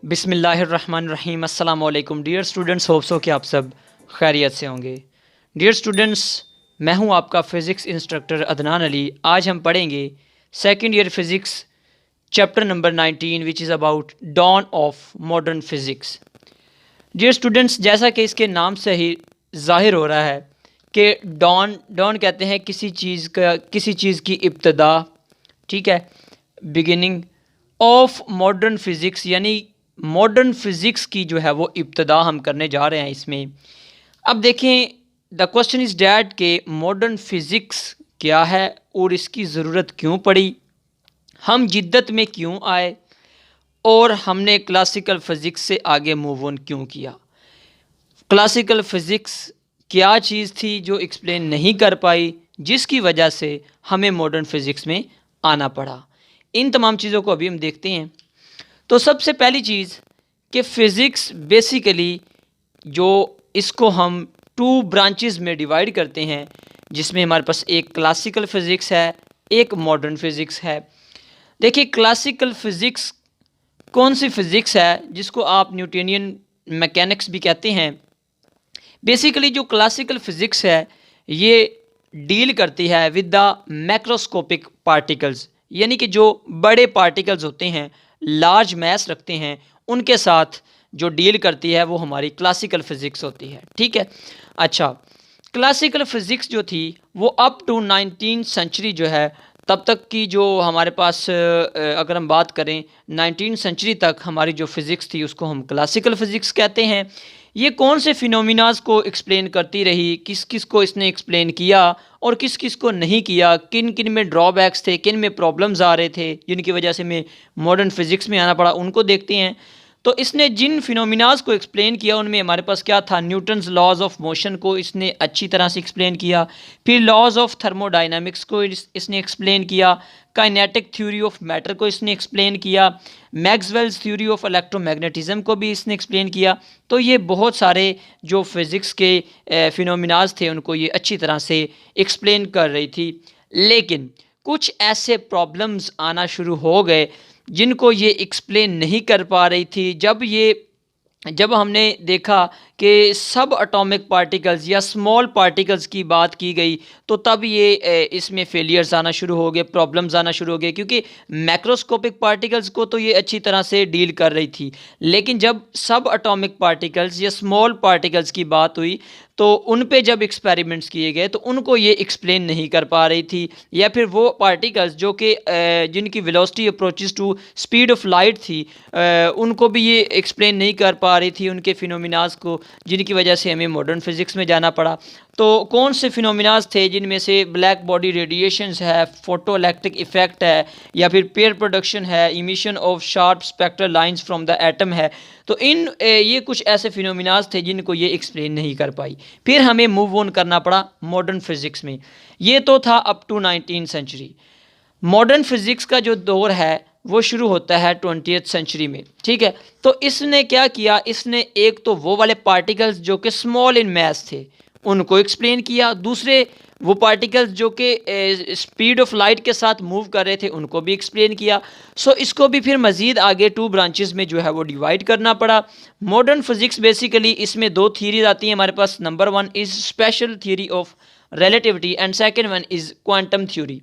बिस्मिल्लाहिर्रहमानिर्रहीम अस्सलाम वालेकुम डियर स्टूडेंट्स, होप सो कि आप सब खैरियत से होंगे। डियर स्टूडेंट्स, मैं हूं आपका फ़िज़िक्स इंस्ट्रक्टर अदनान अली। आज हम पढ़ेंगे second year physics chapter number 19 which is about dawn of modern physics. Dear students, जैसा कि इसके नाम से ही ज़ाहिर हो रहा है कि डॉन कहते हैं किसी चीज़ की इब्तदा, ठीक है, बिगिनिंग ऑफ मॉडर्न फ़िज़िक्स, यानी मॉडर्न फ़िज़िक्स की जो है वो इब्तदा हम करने जा रहे हैं इसमें। अब देखें, द क्वेश्चन इज़ डैट के मॉडर्न फ़िज़िक्स क्या है और इसकी ज़रूरत क्यों पड़ी, हम जिद्दत में क्यों आए और हमने क्लासिकल फ़िज़िक्स से आगे मूव ऑन क्यों किया। क्लासिकल फ़िज़िक्स क्या चीज़ थी जो एक्सप्लेन नहीं कर पाई, जिसकी वजह से हमें मॉडर्न फ़िज़िक्स में आना पड़ा। इन तमाम चीज़ों को अभी हम देखते हैं। तो सबसे पहली चीज़ कि फ़िज़िक्स बेसिकली जो इसको हम टू ब्रांचेस में डिवाइड करते हैं, जिसमें हमारे पास एक क्लासिकल फ़िज़िक्स है, एक मॉडर्न फ़िज़िक्स है। देखिए, क्लासिकल फ़िज़िक्स कौन सी फ़िज़िक्स है जिसको आप न्यूटनियन मैकेनिक्स भी कहते हैं। बेसिकली जो क्लासिकल फ़िज़िक्स है ये डील करती है विद द मैक्रोस्कोपिक पार्टिकल्स, यानी कि जो बड़े पार्टिकल्स होते हैं, लार्ज मैस रखते हैं, उनके साथ जो डील करती है वो हमारी क्लासिकल फ़िज़िक्स होती है। ठीक है। अच्छा, क्लासिकल फ़िज़िक्स जो थी वो अप टू 19th सेंचुरी जो है, तब तक की जो हमारे पास अगर हम बात करें 19th सेंचुरी तक हमारी जो फ़िज़िक्स थी उसको हम क्लासिकल फ़िज़िक्स कहते हैं। ये कौन से फिनोमिनाज को एक्सप्लेन करती रही, किस किस को इसने एक्सप्लेन किया और किस किस को नहीं किया, किन किन में ड्रॉबैक्स थे, किन में प्रॉब्लम्स आ रहे थे जिनकी वजह से हमें मॉडर्न फिज़िक्स में आना पड़ा, उनको देखते हैं। तो इसने जिन फिनोमिनाज को एक्सप्लेन किया उनमें हमारे पास क्या था, न्यूटन्स लॉज ऑफ मोशन को इसने अच्छी तरह से एक्सप्लेन किया, फिर लॉज ऑफ थर्मोडाइनमिक्स को इसने एक्सप्लेन किया, काइनेटिक थ्योरी ऑफ मैटर को इसने एक्सप्लेन किया, मैक्सवेल्स थ्योरी ऑफ इलेक्ट्रोमैग्नेटिज्म को भी इसने एक्सप्लेन किया। तो ये बहुत सारे जो फिज़िक्स के फिनोमिनाज थे उनको ये अच्छी तरह से एक्सप्लेन कर रही थी। लेकिन कुछ ऐसे प्रॉब्लम्स आना शुरू हो गए जिनको ये एक्सप्लेन नहीं कर पा रही थी। जब हमने देखा कि सब एटॉमिक पार्टिकल्स या स्मॉल पार्टिकल्स की बात की गई तो तब ये इसमें फेलियर्स आना शुरू हो गए, प्रॉब्लम्स आना शुरू हो गए, क्योंकि मैक्रोस्कोपिक पार्टिकल्स को तो ये अच्छी तरह से डील कर रही थी, लेकिन जब सब एटॉमिक पार्टिकल्स या स्मॉल पार्टिकल्स की बात हुई तो उन पे जब एक्सपेरिमेंट्स किए गए तो उनको ये एक्सप्लेन नहीं कर पा रही थी, या फिर वो पार्टिकल्स जो कि जिनकी velocity approaches to speed of light थी उनको भी ये एक्सप्लेन नहीं कर पा रही थी, उनके फिनोमिनाज को, जिनकी वजह से हमें मॉडर्न फिज़िक्स में जाना पड़ा। तो कौन से फिनोमिनाज थे जिनमें से ब्लैक बॉडी रेडिएशंस है, फोटो इलेक्ट्रिक इफेक्ट है, या फिर पेयर प्रोडक्शन है, emission of sharp spectral lines from the atom है। तो ये कुछ ऐसे फिनोमिनाज थे जिनको ये एक्सप्लेन नहीं कर पाई। फिर हमें मूव ऑन करना पड़ा मॉडर्न फिज़िक्स में। ये तो था up to 19th century. Modern physics का जो दौर है वो शुरू होता है 20th सेंचुरी में। ठीक है। तो इसने क्या किया, इसने एक तो वो वाले पार्टिकल्स जो कि स्मॉल इन मैस थे उनको एक्सप्लेन किया, दूसरे वो पार्टिकल्स जो कि स्पीड ऑफ लाइट के साथ मूव कर रहे थे उनको भी एक्सप्लेन किया। सो इसको भी फिर मज़ीद आगे टू ब्रांचेस में जो है वो डिवाइड करना पड़ा। मॉडर्न फिज़िक्स बेसिकली इसमें दो थीरीज आती हैं हमारे पास। Number 1 is special theory of relativity and second one is quantum theory.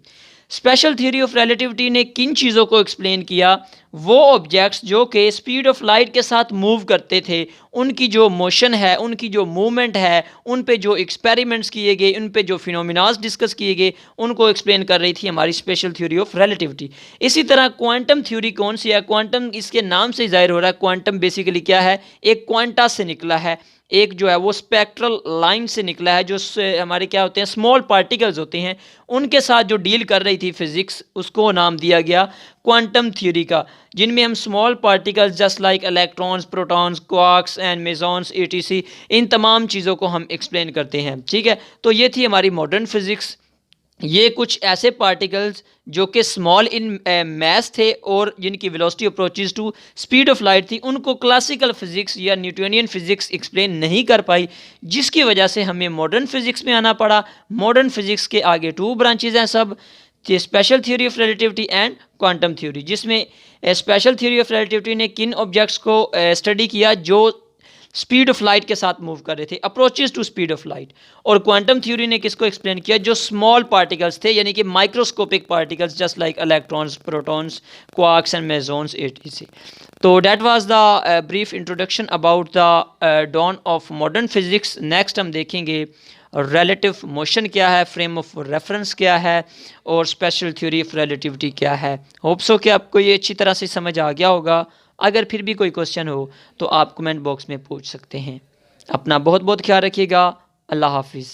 Special theory of relativity ने किन चीज़ों को एक्सप्लेन किया, वो ऑब्जेक्ट्स जो कि स्पीड ऑफ लाइट के साथ मूव करते थे उनकी जो मोशन है, उनकी जो मूवमेंट है, उन पे जो एक्सपेरिमेंट्स किए गए, उन पे जो फिनोमिनाज डिस्कस किए गए, उनको एक्सप्लेन कर रही थी हमारी स्पेशल थ्योरी ऑफ रिलेटिविटी। इसी तरह क्वांटम थ्योरी कौन सी है, क्वांटम इसके नाम से जाहिर हो रहा है। क्वांटम बेसिकली क्या है, एक क्वांटा से निकला है, एक जो है वो स्पेक्ट्रल लाइन से निकला है, जो हमारे क्या होते हैं, स्मॉल पार्टिकल्स होते हैं, उनके साथ जो डील कर रही थी फिज़िक्स, उसको नाम दिया गया क्वांटम थ्योरी का, जिनमें हम small particles just like electrons, protons, quarks and mesons etc इन तमाम चीज़ों को हम एक्सप्लेन करते हैं। ठीक है। तो ये थी हमारी मॉडर्न फिज़िक्स। ये कुछ ऐसे पार्टिकल्स जो कि स्मॉल इन मैस थे और जिनकी velocity approaches to speed of light थी, उनको क्लासिकल फिज़िक्स या न्यूटोनियन फिज़िक्स एक्सप्लेन नहीं कर पाई, जिसकी वजह से हमें मॉडर्न फिज़िक्स में आना पड़ा। मॉडर्न फिज़िक्स के आगे टू ब्रांचेज हैं सब। Special theory of relativity and quantum theory, जिसमें स्पेशल थ्योरी ऑफ रिलेटिविटी ने किन ऑब्जेक्ट्स को स्टडी किया जो स्पीड ऑफ लाइट के साथ मूव कर रहे थे, approaches to speed of light. और क्वांटम थ्योरी ने किसको एक्सप्लेन किया, जो स्मॉल पार्टिकल्स थे, यानी कि microscopic particles just like electrons, protons, quarks and mesons etc. तो that was the brief introduction about the dawn of modern physics. Next हम देखेंगे रिलेटिव मोशन क्या है, फ्रेम ऑफ रेफरेंस क्या है, और स्पेशल थ्योरी ऑफ रिलेटिविटी क्या है। होप सो कि आपको ये अच्छी तरह से समझ आ गया होगा। अगर फिर भी कोई क्वेश्चन हो तो आप कमेंट बॉक्स में पूछ सकते हैं। अपना बहुत बहुत ख्याल रखिएगा। अल्लाह हाफिज़।